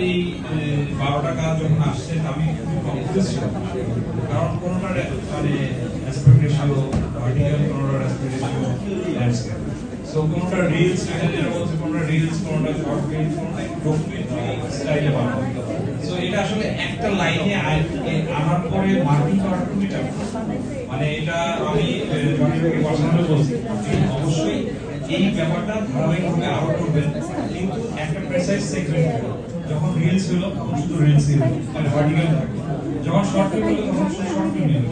এই 12টা কাজ যখন আসছে আমি খুবই কনফিউজ ছিলাম, কারণ কোনোটার মানে অ্যাসপেক্ট রেশিও ভার্টিক্যাল, কোনোটার অ্যাসপেক্ট রেশিও ল্যান্ডস্কেপ, সো কোনোটা রিলস যেটা বলছে, কোনোটা রিলস, কোনোটা শর্ট ফিল্ম, কোনোটা ডকুমেন্টারি স্টাইলে বানানো। সো এটা আসলে একটা লাইনে আনার পরে মার্কিং করাটা খুবই চাপ, মানে এটা আমি জনিকে পার্সোনালি বলছি, অবশ্যই এই ব্যাপারটা ধারাবাহিকভাবে আরো করবেন, কিন্তু একটা প্রেসাইজ সেগমেন্ট যখন রিলস হলো তখন শুধু রিলসই হলো, মানে ভার্টিক্যাল থাকবে, যখন শর্ট ফিল্ম হলো তখন শুধু শর্ট ফিল্ম হলো,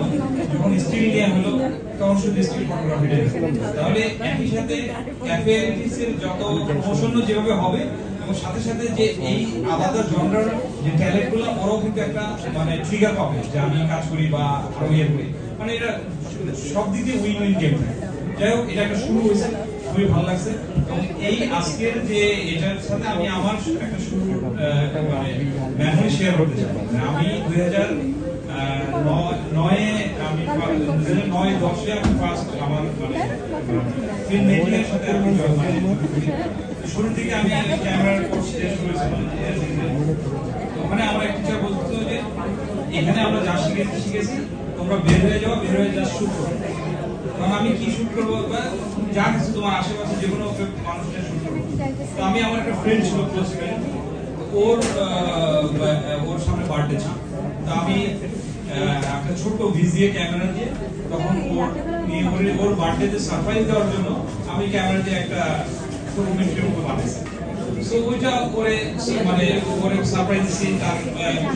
যখন স্টিল নিয়ে হলো তখন শুধু স্টিল ফটোগ্রাফিটাই হলো। তাহলে একই সাথে ক্যাফেটিসের যত প্রমোশন যেভাবে হবে এবং সাথে সাথে যে এই আলাদা জনরার যে ট্যালেন্টগুলো ওরাও কিন্তু একটা মানে ট্রিগার পাবে যে আমি কাজ করি বা আরো ইয়ে করি, মানে এটা সব দিক দিয়ে উইন উইন গেম থাকে। যাই হোক, এটা একটা শুরু হয়েছে, খুবই ভালো লাগছে, এবং এই আজকের যে এটার সাথে আমি আমার একটা শুরু মানে মেমোরি শেয়ার করতে চাই। আমি 2009-এ আমি 2009-10-এ আমি ফার্স্ট আমার মানে ফিল্ম মেকিং এর সাথে আমি শুরুর দিকে আমি ক্যামেরার কোর্স শেষ করেছিলাম। ওখানে আমার এক টিচার বলতো যে এখানে আমরা যা শিখেছি তোমরা বের হয়ে যাও, বের হয়ে যা শুট করো, কারণ আমি কি শুট করবো বা যা কিছু তোমার আশেপাশে যে কোনো মানুষের শুট করবো। তো আমি আমার একটা ফ্রেন্ড ছিল, ক্লোজ ফ্রেন্ড, ওর সামনে বার্থডে ছিল, তো আমি একটা ছোট্ট ভিজিএ ক্যামেরা দিয়ে তখন ওর বার্থডেতে সারপ্রাইজ দেওয়ার জন্য আমি ক্যামেরা দিয়ে একটা ডকুমেন্টারি মুভি বানাইছি। সো ওইটা করে মানে ওরে সারপ্রাইজ দিছি, তার ওর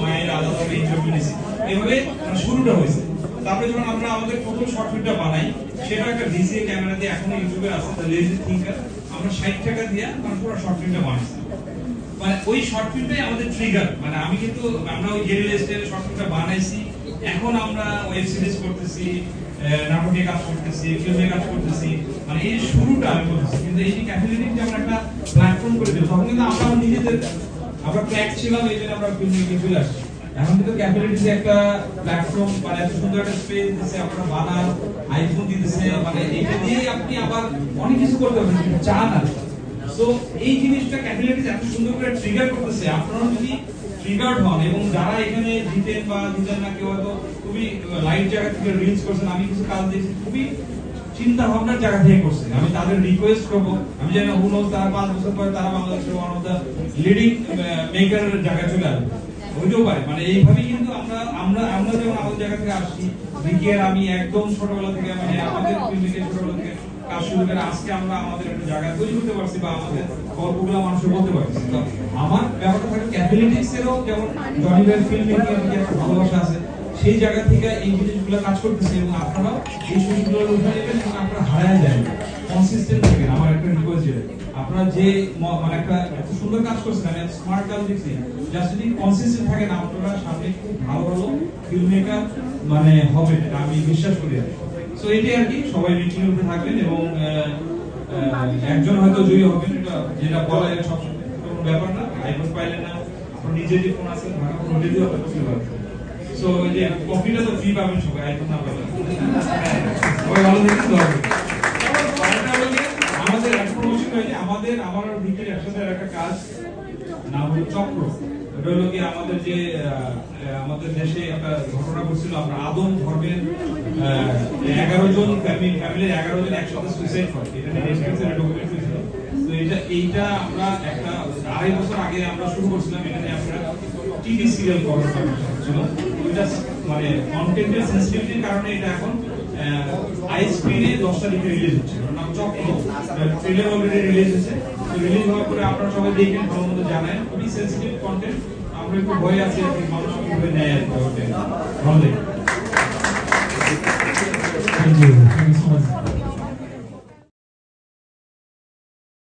মায়ের আলাদাভাবে ইন্টারভিউ নিয়েছি, এভাবে শুরুটা হয়েছে। তারপরে যখন আমরা আমাদের প্রথম শর্ট ফিল্মটা বানাই, সেটা একটা ভিজিএ ক্যামেরা দিয়ে এখনো ইউটিউবে আছে, দ্য লেজি থিঙ্কার, আমরা 60 টাকা দিয়ে আমরা পুরো শর্ট ফিল্মটা বানাইছি। মানে ওই শর্ট ফিল্মটাই আমাদের ট্রিগার, মানে আমি কিন্তু আমরা ওই গেরিলা স্টাইলে শর্ট ফিল্মটা বানাইছি, এখন আমরা ওয়েব সিরিজ করতেছি, নাটকে কাজ করতেছি, ফিল্মে কাজ করতেছি, মানে এই শুরুটা আমি করতেছি। কিন্তু এই যে ক্যাফেলিটিক যে আমরা একটা প্ল্যাটফর্ম করে দিলাম, তখন কিন্তু আমরা নিজেদের আমরা ক্র্যাক ছিলাম, এই জন্য আমরা ফিল্মে চলে আসছি। এখন কিন্তু ক্যাফেলিটিক একটা প্ল্যাটফর্ম, মানে এত সুন্দর একটা স্পেস দিচ্ছে, আপনারা বানান, আইফোন দিতেছে, মানে এটা দিয়ে আপনি আবার অনেক কিছু করতে পারবেন, চান আর। সো এই জিনিসটা ক্যাফেলিটিক এত সুন্দর করে ট্রিগার করতেছে, আপনারা যদি ট্রিগার্ড হন, এবং যারা এখানে জিতেন বা জিতেন না, কেউ হয়তো খুবই লাইট জায়গা থেকে রিলস করছেন, আমি কিছু কাজ দেখছি খুবই চিন্তা ভাবনার জায়গা থেকে করছে, আমি তাদের রিকোয়েস্ট করবো, আমি জানি হু নোজ তারা 5 বছর পরে তারা বাংলাদেশের ওয়ান অফ দ্য লিডিং মেকারের জায়গায় চলে আসবে, হইতেও পারে। মানে এইভাবেই কিন্তু আমরা যেমন আমাদের জায়গা থেকে আসছি, বিকের আমি একদম ছোটবেলা থেকে, মানে আমাদের ফিল্মে ছোটবেলা থেকে কাজ শুরু করে আজকে আমরা আমাদের একটা জায়গা তৈরি করতে পারছি বা আমাদের গল্পগুলো মানুষের বলতে পারছি। তো আমার ব্যাপারটা থাকে ক্যাফেলিটিক্স এরও যেমন জনিবের ফিল্ম মেকিং এর একটা ভালোবাসা আছে, সেই জায়গা থেকে এই জিনিসগুলো কাজ করতেছে, এবং আপনারা এই সুযোগগুলো উঠে নেবেন এবং আপনারা হারায় যাবেন, কনসিস্টেন্ট থাকবেন। আমার একটা রিকোয়েস্ট যেটা আপনারা যে মানে একটা এত সুন্দর কাজ করছেন, আমি স্মার্ট কাজ দেখছি, জাস্ট যদি কনসিস্টেন্ট থাকেন আপনারা সামনে খুব ভালো ভালো ফিল্ম মেকার মানে হবে, আমি বিশ্বাস করি। সো এটাই আর কি, সবাই মিটিং এর উপরে থাকবেন, এবং একজন হয়তো জয়ী হবেন, এটা যেটা বলা যায় সবসময় কোনো ব্যাপার না, আইফোন পাইলেন না, আপনার নিজের যে ফোন আছে ভাড়া ফোন ওটা দিয়ে আপনার করতে পারবেন। সো এই যে কপিটা তো ফ্রি পাবেন সবাই, আইফোন না পাবেন সবাই ভালো থাকবেন। আমাদের এক প্রমোশন হয়েছে, আমার ভিতরে একসাথে একটা কাজ নাম হলো চক্র, ওটা হলো কি আমাদের যে আমাদের দেশে একটা ঘটনা ঘটছিল, আমরা আদম ধর্মের 11 জন ফ্যামিলির 11 জন একসাথে সুইসাইড করে, এটা নিয়ে নেটফ্লিক্সে ডকুমেন্টারি ছিল। তো এইটা আমরা একটা 2.5 বছর আগে আমরা শুরু করছিলাম, এটা নিয়ে আমরা টিভি সিরিয়াল করার ছিল। এটা মানে কন্টেন্টের সেনসিটিভিটির কারণে এটা এখন আইএসপিএ 10 তারিখে রিলিজ হচ্ছে, নাম চক্র, ট্রেলার অলরেডি রিলিজ হয়েছে। তো রিলিজ হওয়ার পরে আপনারা সবাই দেখেন, ভালো মতো জানেন, খুবই সেনসিটিভ কন্টেন্ট, আমরা একটু ভয় আছে মানুষ কিভাবে নেয় আর কি, ভালো দেখেন। Thank you.